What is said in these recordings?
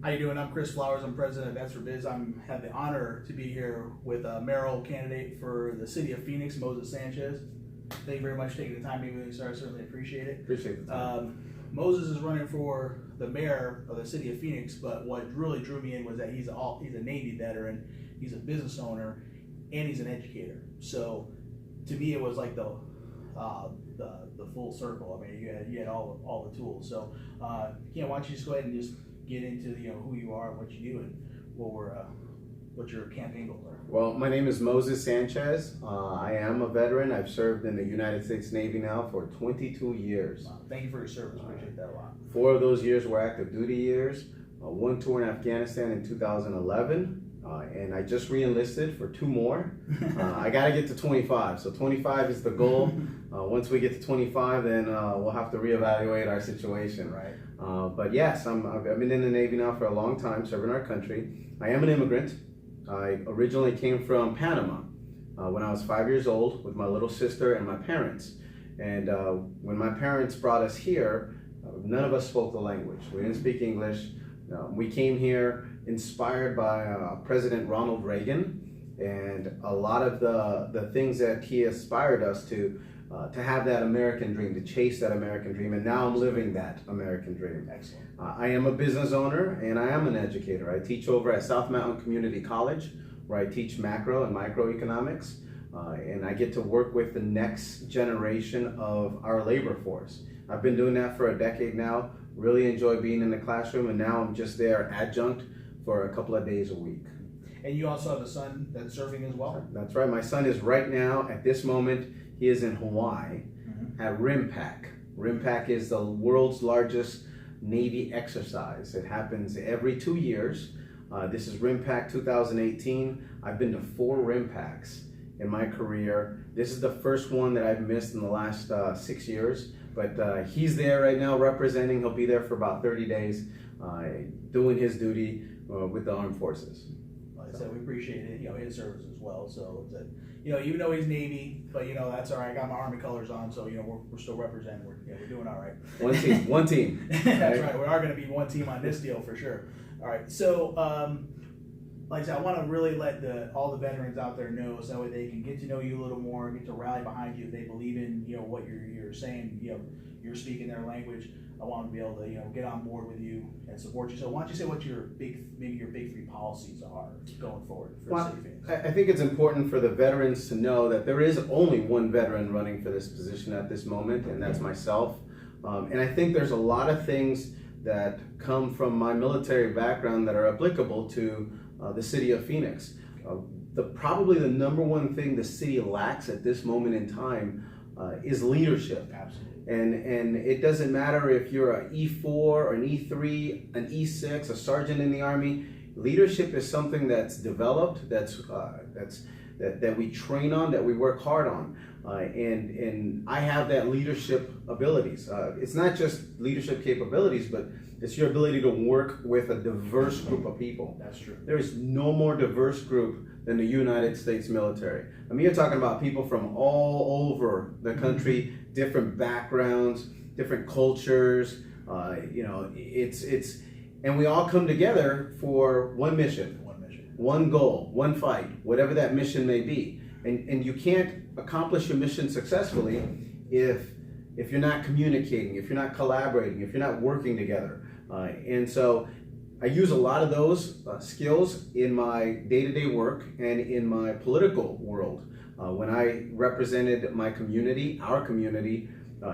How you doing? I'm Chris Flowers. I'm president of Vets for Biz. Have the honor to be here with a mayoral candidate for the city of Phoenix, Moses Sanchez. Thank you very much for taking the time to meet with me, sir. I certainly appreciate it. Appreciate the time. Moses is running for the mayor of the city of Phoenix, but what really drew me in was that he's a Navy veteran, he's a business owner, and he's an educator. So to me, it was like the full circle. I mean, you had all the tools. So why don't you just go ahead and just get into who you are, what you do, and what your campaign goals are. Well, my name is Moses Sanchez. I am a veteran. I've served in the United States Navy now for 22 years. Wow. Thank you for your service. Appreciate that a lot. 4 of those years were active duty years. One tour in Afghanistan in 2011. And I just re-enlisted for 2 more. I got to get to 25. So 25 is the goal. Once we get to 25, then we'll have to reevaluate our situation. Right. But yes, I've been in the Navy now for a long time, serving our country. I am an immigrant. I originally came from Panama when I was 5 years old with my little sister and my parents. And when my parents brought us here, none of us spoke the language. We didn't speak English. We came here inspired by President Ronald Reagan, and a lot of the things that he aspired us to have that American dream, to chase that American dream, and now I'm living that American dream. Excellent. I am a business owner and I am an educator. I teach over at South Mountain Community College, where I teach macro and microeconomics, and I get to work with the next generation of our labor force. I've been doing that for a decade now. Really enjoy being in the classroom, and now I'm just there adjunct for a couple of days a week. And you also have a son that's serving as well? That's right. My son is right now, at this moment, he is in Hawaii at RIMPAC. RIMPAC is the world's largest Navy exercise. It happens every 2 years. This is RIMPAC 2018. I've been to 4 RIMPACs in my career. This is the first one that I've missed in the last 6 years. But he's there right now representing. He'll be there for about 30 days doing his duty with the armed forces. Like I said, we appreciate it, his service as well. So that, even though he's Navy, but that's all right. I got my Army colors on, so we're still representing. We're doing all right. One team, one team. That's right. We are going to be one team on this deal for sure. All right. So like I said, I want to really let all the veterans out there know, so that way they can get to know you a little more, get to rally behind you if they believe in what you're saying. You're speaking their language. I want them to be able to get on board with you and support you. So why don't you say what your big 3 policies are going forward for the city of Phoenix? I think it's important for the veterans to know that there is only one veteran running for this position at this moment, and that's myself. And I think there's a lot of things that come from my military background that are applicable to the city of Phoenix. Probably the number one thing the city lacks at this moment in time is leadership. Absolutely. And it doesn't matter if you're an E4 or an E3, an E6, a sergeant in the Army. Leadership is something that's developed, that we train on, that we work hard on. And I have that leadership abilities. It's not just leadership capabilities, but it's your ability to work with a diverse group of people. That's true. There is no more diverse group than the United States military. I mean, you're talking about people from all over the country, different backgrounds, different cultures. And we all come together for one mission, one goal, one fight, whatever that mission may be. And you can't accomplish your mission successfully if you're not communicating, if you're not collaborating, if you're not working together. And so I use a lot of those skills in my day-to-day work and in my political world. When I represented my community, our community,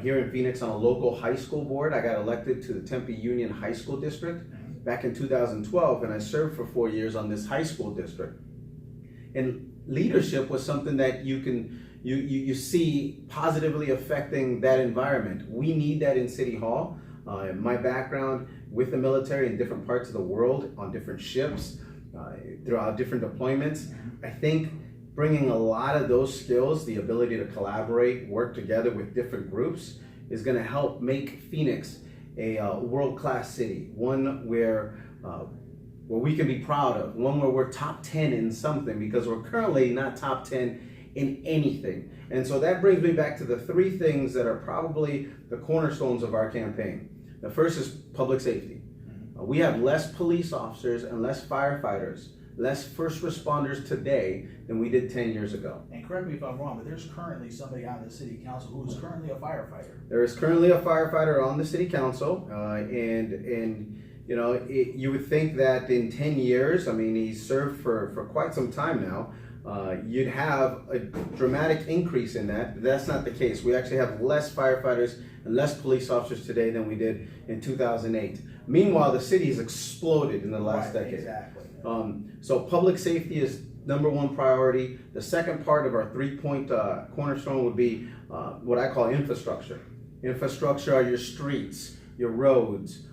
here in Phoenix on a local high school board, I got elected to the Tempe Union High School District back in 2012, and I served for 4 years on this high school district. And leadership was something that you see positively affecting that environment. We need that in City Hall. My background with the military in different parts of the world, on different ships, throughout different deployments, I think bringing a lot of those skills, the ability to collaborate, work together with different groups, is going to help make Phoenix a world-class city, one where we can be proud of, one where we're top 10 in something, because we're currently not top 10 in anything. And so that brings me back to the 3 things that are probably the cornerstones of our campaign. The first is public safety. We have less police officers and less firefighters, less first responders today than we did 10 years ago. And correct me if I'm wrong, but there's currently somebody on the city council who is currently a firefighter. There is currently a firefighter on the city council, and you know, you would think that in 10 years, I mean, he's served for quite some time now, you'd have a dramatic increase in that. But that's not the case. We actually have less firefighters and less police officers today than we did in 2008. Meanwhile, the city has exploded in the last decade. Exactly. So public safety is number one priority. The second part of our 3-point cornerstone would be what I call infrastructure. Infrastructure are your streets, your roads,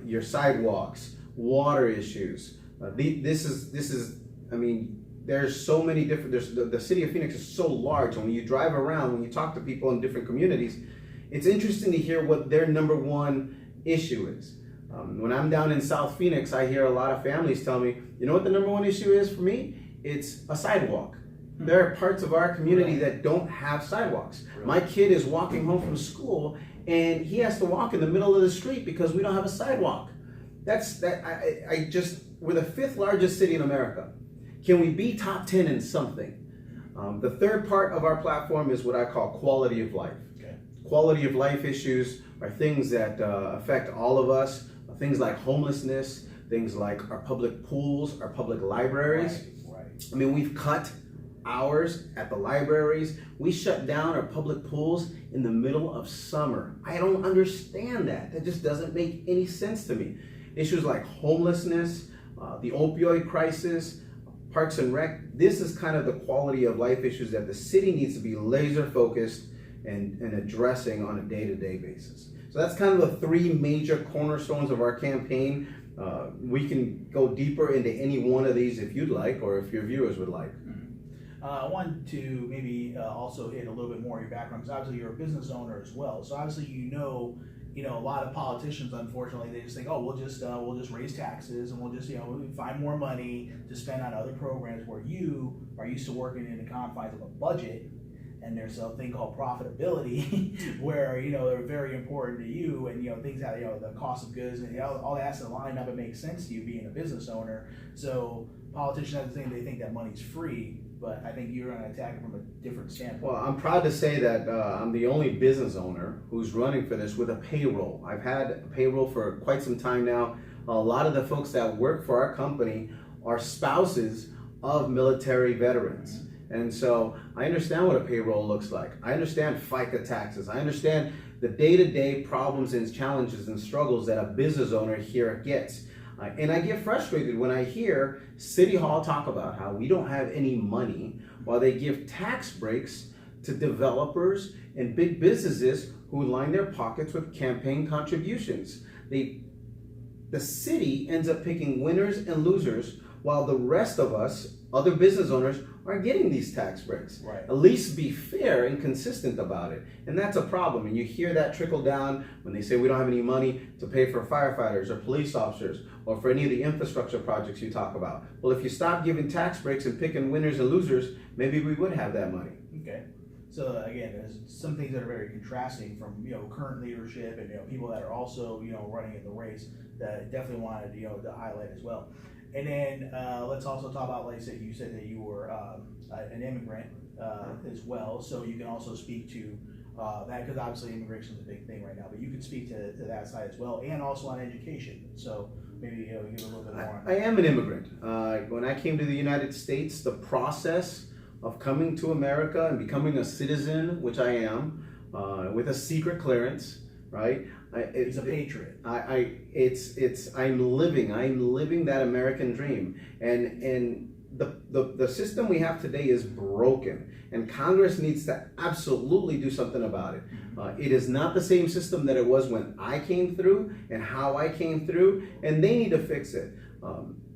your sidewalks, water issues. This is, I mean, there's so many different, the city of Phoenix is so large, and when you drive around, when you talk to people in different communities, it's interesting to hear what their number one issue is. When I'm down in South Phoenix, I hear a lot of families tell me, you know what the number one issue is for me? It's a sidewalk. There are parts of our community that don't have sidewalks. My kid is walking home from school and he has to walk in the middle of the street because we don't have a sidewalk. We're the 5th largest city in America. Can we be top 10 in something? The third part of our platform is what I call quality of life. Okay. Quality of life issues are things that affect all of us. Things like homelessness, things like our public pools, our public libraries. Right. I mean, we've cut hours at the libraries. We shut down our public pools in the middle of summer. I don't understand that. That just doesn't make any sense to me. Issues like homelessness, the opioid crisis, Parks and Rec. This is kind of the quality of life issues that the city needs to be laser focused and addressing on a day-to-day basis. So that's kind of the 3 major cornerstones of our campaign. We can go deeper into any one of these if you'd like, or if your viewers would like. I want to maybe also hit a little bit more of your background, because obviously you're a business owner as well. So obviously you know a lot of politicians, unfortunately, they just think, oh, we'll just raise taxes and we'll just find more money to spend on other programs, where you are used to working in the confines of a budget. And there's a thing called profitability, where they're very important to you, and things that the cost of goods and all that has to line up and make sense to you being a business owner. So politicians have the thing, they think that money's free, but I think you're going to attack it from a different standpoint. Well, I'm proud to say that I'm the only business owner who's running for this with a payroll. I've had a payroll for quite some time now. A lot of the folks that work for our company are spouses of military veterans. And so I understand what a payroll looks like. I understand FICA taxes. I understand the day-to-day problems and challenges and struggles that a business owner here gets. And I get frustrated when I hear City Hall talk about how we don't have any money, while they give tax breaks to developers and big businesses who line their pockets with campaign contributions. The city ends up picking winners and losers, while the rest of us, other business owners, are getting these tax breaks. Right. At least be fair and consistent about it. And that's a problem. And you hear that trickle down when they say we don't have any money to pay for firefighters or police officers or for any of the infrastructure projects you talk about. Well, if you stop giving tax breaks and picking winners and losers, maybe we would have that money. Okay. So again, there's some things that are very contrasting from current leadership and people that are also running in the race, that I definitely wanted to highlight as well. And then let's also talk about, like I said, you said that you were an immigrant as well, so you can also speak to that, because obviously immigration is a big thing right now, but you can speak to that side as well, and also on education. So maybe give a little bit more on that. I am an immigrant. When I came to the United States, the process of coming to America and becoming a citizen, which I am, with a secret clearance, right? He's a patriot. I'm living that American dream, and the system we have today is broken, and Congress needs to absolutely do something about it. It is not the same system that it was when I came through and how I came through, and they need to fix it.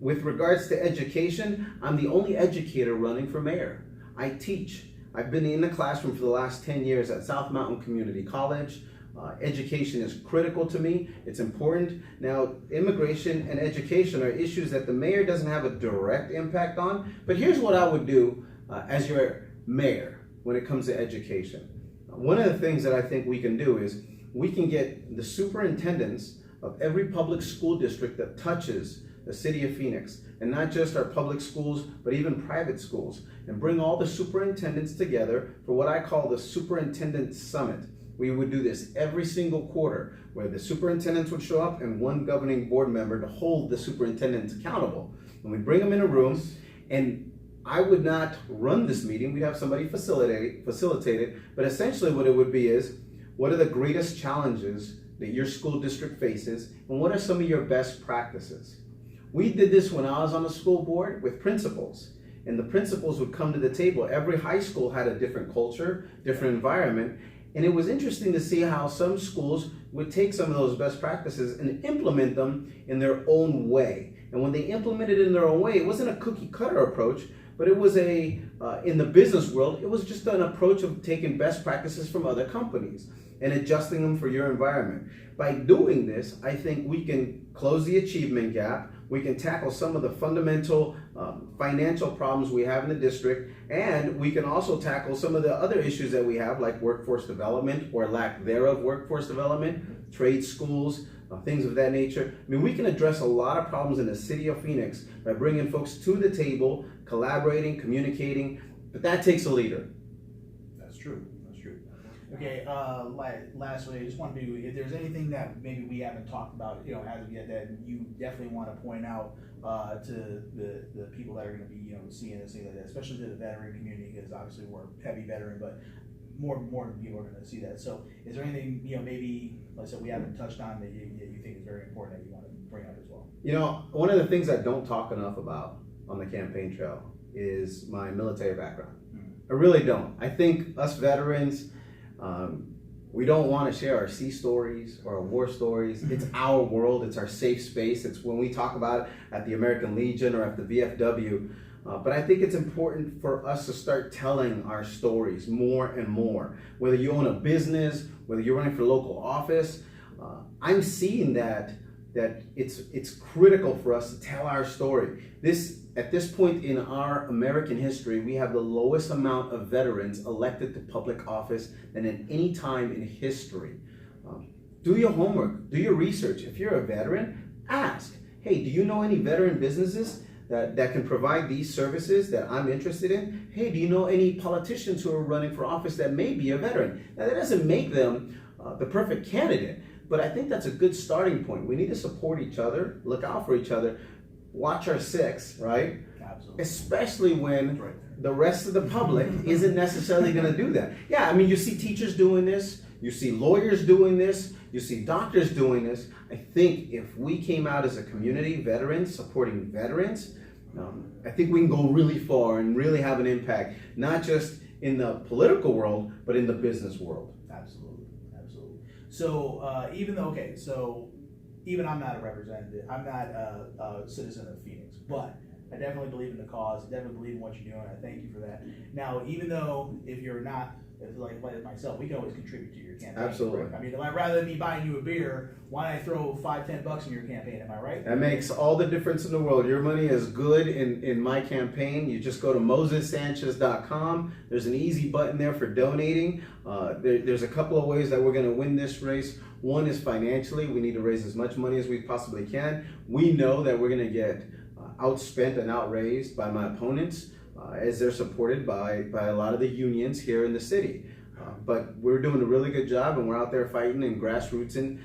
With regards to education, I'm the only educator running for mayor. I teach. I've been in the classroom for the last 10 years at South Mountain Community College. Education is critical to me. It's important. Now, immigration and education are issues that the mayor doesn't have a direct impact on. But here's what I would do as your mayor when it comes to education. One of the things that I think we can do is we can get the superintendents of every public school district that touches the city of Phoenix, and not just our public schools, but even private schools, and bring all the superintendents together for what I call the Superintendent Summit. We would do this every single quarter, where the superintendents would show up and one governing board member to hold the superintendents accountable. And we'd bring them in a room, and I would not run this meeting. We'd have somebody facilitate it, but essentially what it would be is, what are the greatest challenges that your school district faces, and what are some of your best practices? We did this when I was on the school board with principals, and the principals would come to the table. Every high school had a different culture, different environment, and it was interesting to see how some schools would take some of those best practices and implement them in their own way. And when they implemented it in their own way, it wasn't a cookie cutter approach, but it was in the business world, it was just an approach of taking best practices from other companies and adjusting them for your environment. By doing this, I think we can close the achievement gap, we can tackle some of the fundamental financial problems we have in the district, and we can also tackle some of the other issues that we have, like workforce development or lack thereof workforce development, trade schools, things of that nature. I mean, we can address a lot of problems in the city of Phoenix by bringing folks to the table, collaborating, communicating, but that takes a leader. That's true. Okay, lastly, I just want to do, if there's anything that maybe we haven't talked about, as of yet, that you definitely want to point out to the people that are going to be, seeing this, thing like that, especially to the veteran community, because obviously we're heavy veteran, but more people are going to see that. So is there anything, maybe, like I said, we haven't touched on that you think is very important that you want to bring up as well? One of the things I don't talk enough about on the campaign trail is my military background. I really don't. I think us veterans, we don't want to share our sea stories or our war stories. It's our world. It's our safe space. It's when we talk about it at the American Legion or at the VFW. But I think it's important for us to start telling our stories more and more. Whether you own a business, whether you're running for local office, I'm seeing that it's critical for us to tell our story. At this point in our American history, we have the lowest amount of veterans elected to public office than at any time in history. Do your homework, do your research. If you're a veteran, ask, hey, do you know any veteran businesses that can provide these services that I'm interested in? Hey, do you know any politicians who are running for office that may be a veteran? Now, that doesn't make them the perfect candidate, but I think that's a good starting point. We need to support each other, look out for each other, watch our six, right? Absolutely. Especially when the rest of the public isn't necessarily going to do that. Yeah, I mean, you see teachers doing this, you see lawyers doing this, you see doctors doing this. I think if we came out as a community, veterans, supporting veterans, I think we can go really far and really have an impact, not just in the political world, but in the business world. Absolutely. So even I'm not a representative, I'm not a citizen of Phoenix, but I definitely believe in the cause, I definitely believe in what you're doing, I thank you for that. Now, even though if you're not, like myself, we can always contribute to your campaign. Absolutely. Right? I mean, rather than me buying you a beer, why don't I throw $5-10 in your campaign, am I right? That makes all the difference in the world. Your money is good in my campaign. You just go to MosesSanchez.com. There's an easy button there for donating. There's a couple of ways that we're going to win this race. One is financially. We need to raise as much money as we possibly can. We know that we're going to get outspent and outraised by my opponents, as they're supported by a lot of the unions here in the city. But we're doing a really good job, and we're out there fighting and grassrootsing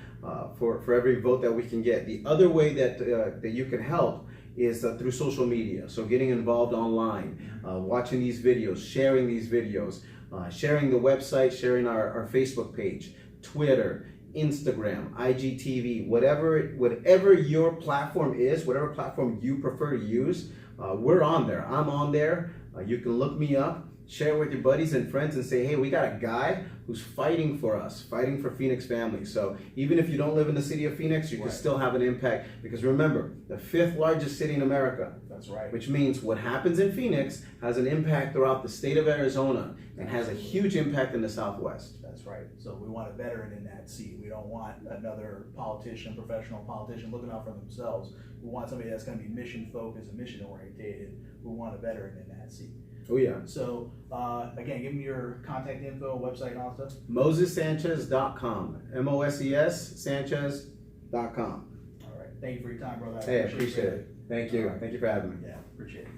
for every vote that we can get. The other way that you can help is through social media. So getting involved online, watching these videos, sharing these videos, sharing the website, sharing our Facebook page, Twitter, Instagram, IGTV, whatever your platform is, whatever platform you prefer to use, we're on there. I'm on there. You can look me up, share it with your buddies and friends, and say, hey, we got a guy who's fighting for us, fighting for Phoenix families. So even if you don't live in the city of Phoenix, you can still have an impact. Because remember, the 5th largest city in America. That's right. Which means what happens in Phoenix has an impact throughout the state of Arizona and has a huge impact in the Southwest. That's right. So we want a veteran in that seat. We don't want another professional politician looking out for themselves. We want somebody that's going to be mission focused and mission oriented. We want a veteran in that seat. Oh yeah. So again, give me your contact info, website, and all that stuff. MosesSanchez.com. MOSES Sanchez. All right. Thank you for your time, brother. Hey, I appreciate it. Thank you. All right. Thank you for having me. Yeah, appreciate it.